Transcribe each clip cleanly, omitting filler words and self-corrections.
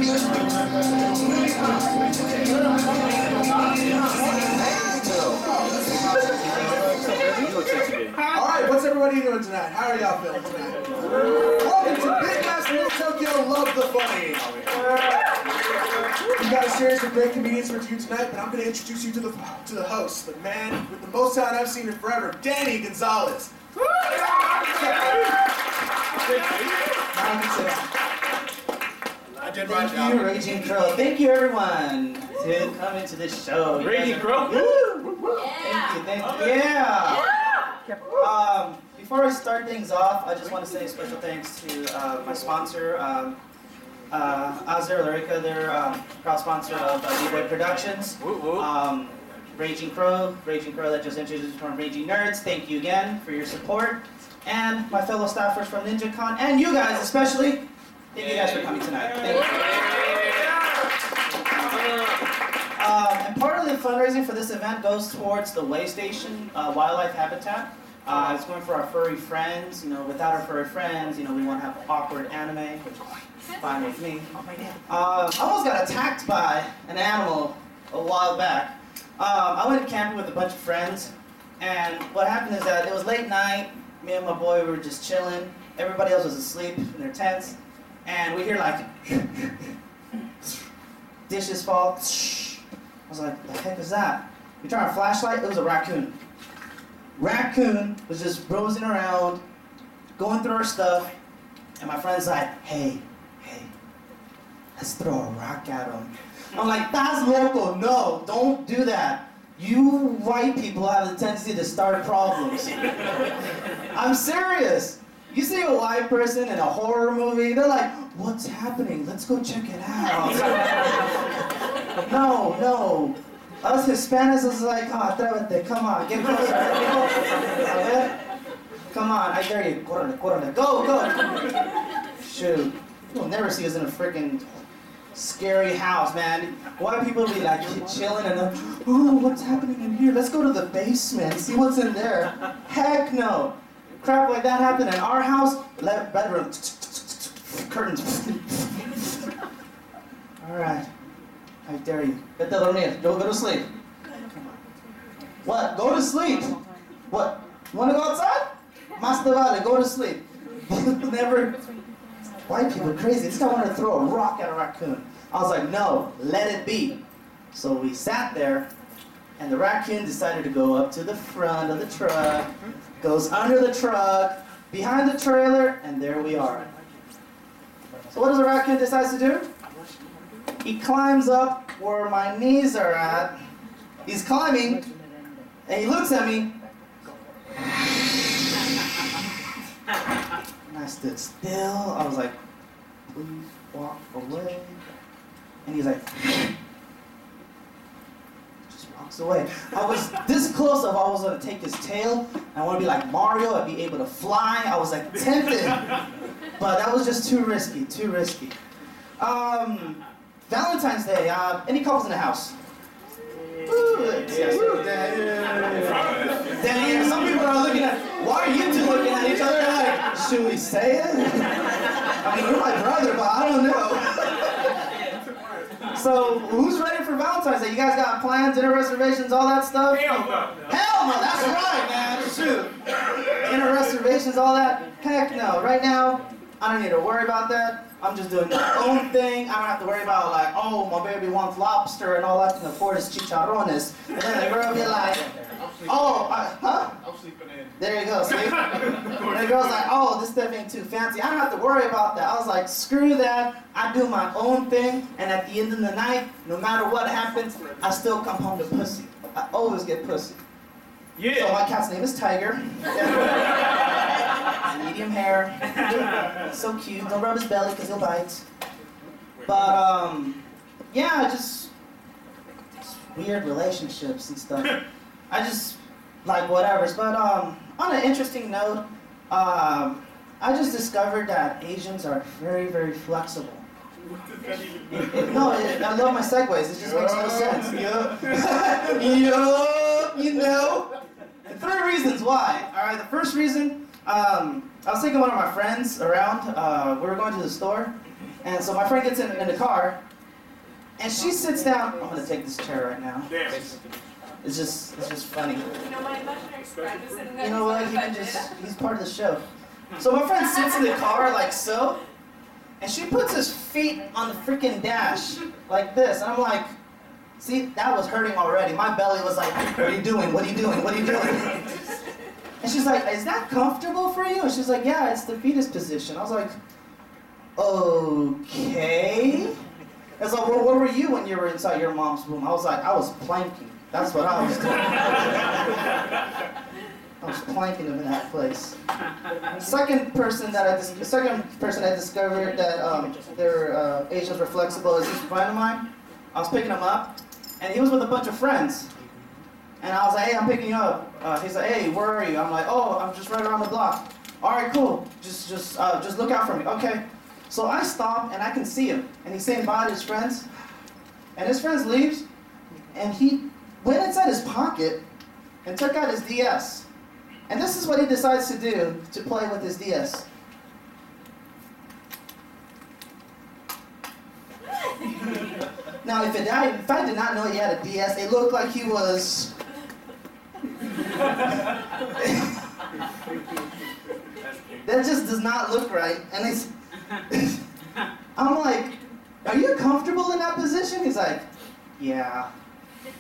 Alright, what's everybody doing tonight? How are y'all feeling tonight? Welcome to Big Master Tokyo Love the Funny. We got a series of great comedians for you tonight, but I'm going to introduce you to the host, the man with the most talent I've seen in forever, Danny Gonzalez. I did my job. Thank you, Raging Crow. Thank you, everyone, to come into this show. Raging Crow? Thank you. Yeah. Before I start things off, I just want to say a special thanks to my sponsor, Azure, Lorica. They're proud sponsor of Dboy Productions. Raging Crow that just introduced from Raging Nerds. Thank you again for your support. And my fellow staffers from NinjaCon, and you guys especially. Thank you guys for coming tonight. Thank you. And part of the fundraising for this event goes towards the Way Station wildlife habitat. It's going for our furry friends. You know, without our furry friends, you know, we want to have awkward anime, which is fine with me. I almost got attacked by an animal a while back. I went camping with a bunch of friends, and what happened is that it was late night. Me and my boy were just chilling. Everybody else was asleep in their tents, and we hear like dishes fall. I was like, "The heck is that?" We turned our flashlight. It was a raccoon. Raccoon was just browsing around, going through our stuff, and my friend's like, "Hey, let's throw a rock at him." I'm like, "That's local. No, don't do that. You white people have the tendency to start problems." I'm serious. You see a white person in a horror movie, they're like, "What's happening? Let's go check it out." No. Us Hispanics is like, atrévete, come on, get closer. Come on, I dare you. Go. Shoot. You'll never see us in a freaking scary house, man. White people be like chilling and then, "Oh, what's happening in here? Let's go to the basement, see what's in there." Heck no. Crap like that happened in our house. Bedroom. Curtains. Alright. I dare you. Vete a dormir. Go to sleep. What? Go to sleep? What? You want to go outside? Más te vale. Go to sleep. Never. White people are crazy. This guy wanted to throw a rock at a raccoon. I was like, "No, let it be." So we sat there, and the raccoon decided to go up to the front of the truck, goes under the truck, behind the trailer, and there we are. So what does the raccoon decide to do? He climbs up where my knees are at. He's climbing, and he looks at me. And I stood still. I was like, "Please walk away." And he's like, just walks away. I was this close if I was going to take his tail. I want to be like Mario. I'd be able to fly. I was like tempted. But that was just too risky. Valentine's Day. Any couples in the house? Yes. Danny, some people are looking at, why are you two looking at each other? They're like, should we say it? I mean, you're my brother, but I don't know. So, who's ready for Valentine's Day? You guys got plans, dinner reservations, all that stuff? Hell no. Hell no, that's right, man. Shoot. Dinner reservations, all that? Heck no. Right now, I don't need to worry about that. I'm just doing my own thing. I don't have to worry about like, "Oh, my baby wants lobster and all I can afford is chicharrones." And then the girl be like, "Oh, huh?" I'm sleeping in. There you go, see? And the girl's like, "Oh, this stuff ain't too fancy." I don't have to worry about that. I was like, screw that. I do my own thing, and at the end of the night, no matter what happens, I still come home to pussy. I always get pussy. Yeah. So my cat's name is Tiger. Medium hair. So cute. Don't rub his belly because he'll bite. But yeah, just weird relationships and stuff. I just like whatever. But on an interesting note, I just discovered that Asians are very, very flexible. No, I love my segues. It just makes no sense. You know. 3 reasons why. All right, the first reason, I was taking one of my friends around. We were going to the store, And so my friend gets in the car, and she sits down. I'm gonna take this chair right now. Damn. It's just funny. You know, my imaginary friend is sitting there. You know what? He's part of the show. So my friend sits in the car like so, and she puts his feet on the freaking dash like this, and I'm like, see, that was hurting already. My belly was like, what are you doing? What are you doing? What are you doing? And she's like, is that comfortable for you? And she's like, yeah, it's the fetus position. I was like, okay. I was like, well, where were you when you were inside your mom's womb? I was like, I was planking. That's what I was doing. I was planking in that place. Second person I discovered that their Asians were flexible is this friend of mine. I was picking him up, and he was with a bunch of friends. And I was like, hey, I'm picking you up. He's like, hey, where are you? I'm like, oh, I'm just right around the block. All right, cool. Just look out for me. Okay. So I stop, and I can see him, and he's saying bye to his friends. And his friends leaves, and he went inside his pocket and took out his DS. And this is what he decides to do to play with his DS. Now, if I did not know he had a DS, it looked like he was... That just does not look right. And I'm like, are you comfortable in that position? He's like, yeah,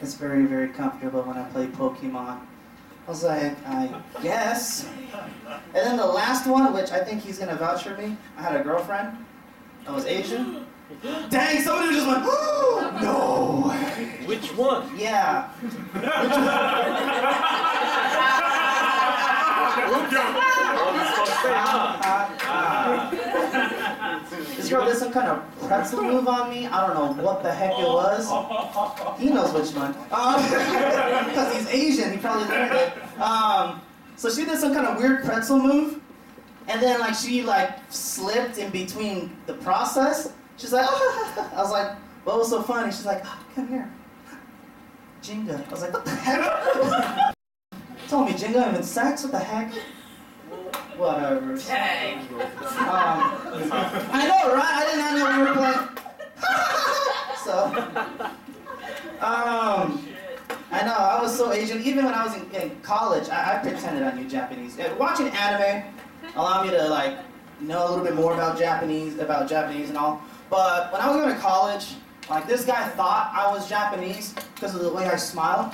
it's very, very comfortable when I play Pokemon. I was like, I guess. And then the last one, which I think he's gonna vouch for me, I had a girlfriend that was Asian. Dang, somebody just went, oh, no. Which one? Yeah. This girl did some kind of pretzel move on me. I don't know what the heck it was. He knows which one. Because he's Asian, he probably learned it. So she did some kind of weird pretzel move, and then she slipped in between the process. She's like, oh. I was like, what was so funny? She's like, oh, come here. Jenga. I was like, what the heck? Told me Jenga even sex? What the heck? Whatever. Dang. I know, right? I did not know we were playing. So, I know, I was so Asian. Even when I was in college, I pretended I knew Japanese. Watching anime allowed me to know a little bit more about Japanese and all. But when I was going to college, this guy thought I was Japanese because of the way I smiled.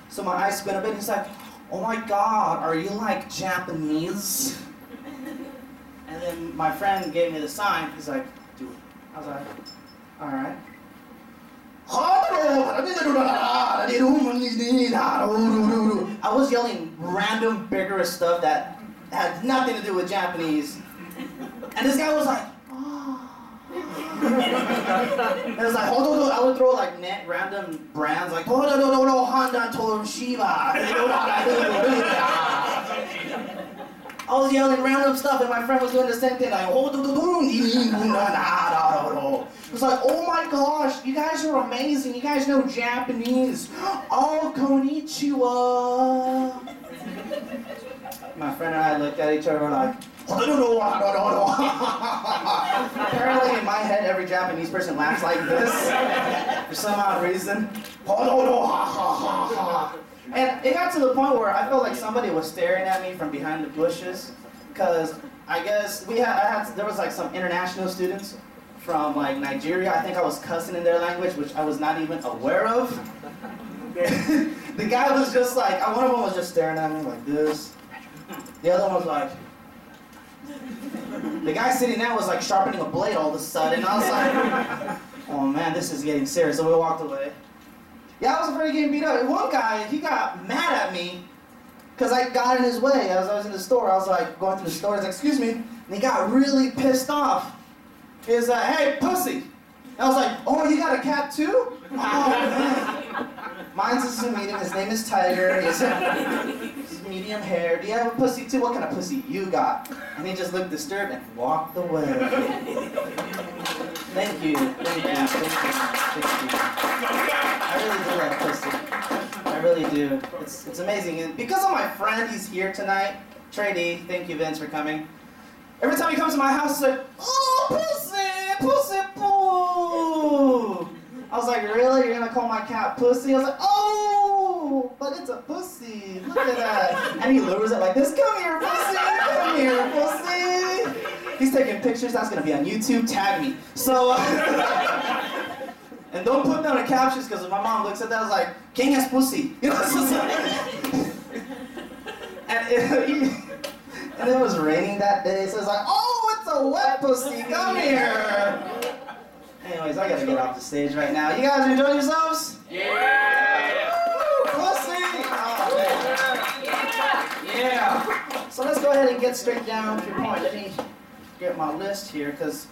So my eyes spin a bit, and he's like, oh my God, are you Japanese? And then my friend gave me the sign. He's like, do it. I was like, all right. I was yelling random vigorous stuff that had nothing to do with Japanese. And this guy was like, oh. And it was like, I would throw random brands Honda, Toshiba. I was yelling random stuff, and my friend was doing the same thing, It was like, oh my gosh, you guys are amazing. You guys know Japanese. Oh, konnichiwa. My friend and I looked at each other like, apparently in my head, every Japanese person laughs like this for some odd reason. And it got to the point where I felt like somebody was staring at me from behind the bushes, because I guess there was some international students from Nigeria. I think I was cussing in their language, which I was not even aware of. The guy was just one of them was just staring at me like this. The other one was like, the guy sitting there was sharpening a blade all of a sudden. I was like, oh man, this is getting serious. So we walked away. Yeah, I was afraid of getting beat up. One guy, he got mad at me because I got in his way. As I was in the store, I was going through the store. He's like, excuse me. And he got really pissed off. He was like, hey, pussy. And I was like, oh, you got a cat too? Oh, man. Mine's a medium. His name is Tiger. He's medium hair. Do you have a pussy too? What kind of pussy you got? And he just looked disturbed and walked away. Thank you. Thank you. Thank you. I really do like pussy. I really do. It's amazing. And because of my friend, he's here tonight. Trey D. Thank you, Vince, for coming. Every time he comes to my house, he's like, oh, pussy, pussy, poo. I was like, really? You're gonna call my cat pussy? I was like, oh, but it's a pussy. Look at that. And he lures it like this. Come here, pussy. Come here, pussy. He's taking pictures. That's gonna be on YouTube. Tag me. So, and don't put down the captions because if my mom looks at that, I was like, king has pussy. You know, so and it was raining that day, so it's like, oh, it's a wet pussy. Come here. Anyways, I gotta get off the stage right now. You guys enjoying yourselves? Yeah! Woo! Pussy! Oh, man. Yeah! So let's go ahead and get straight down to the point. Let me get my list here, because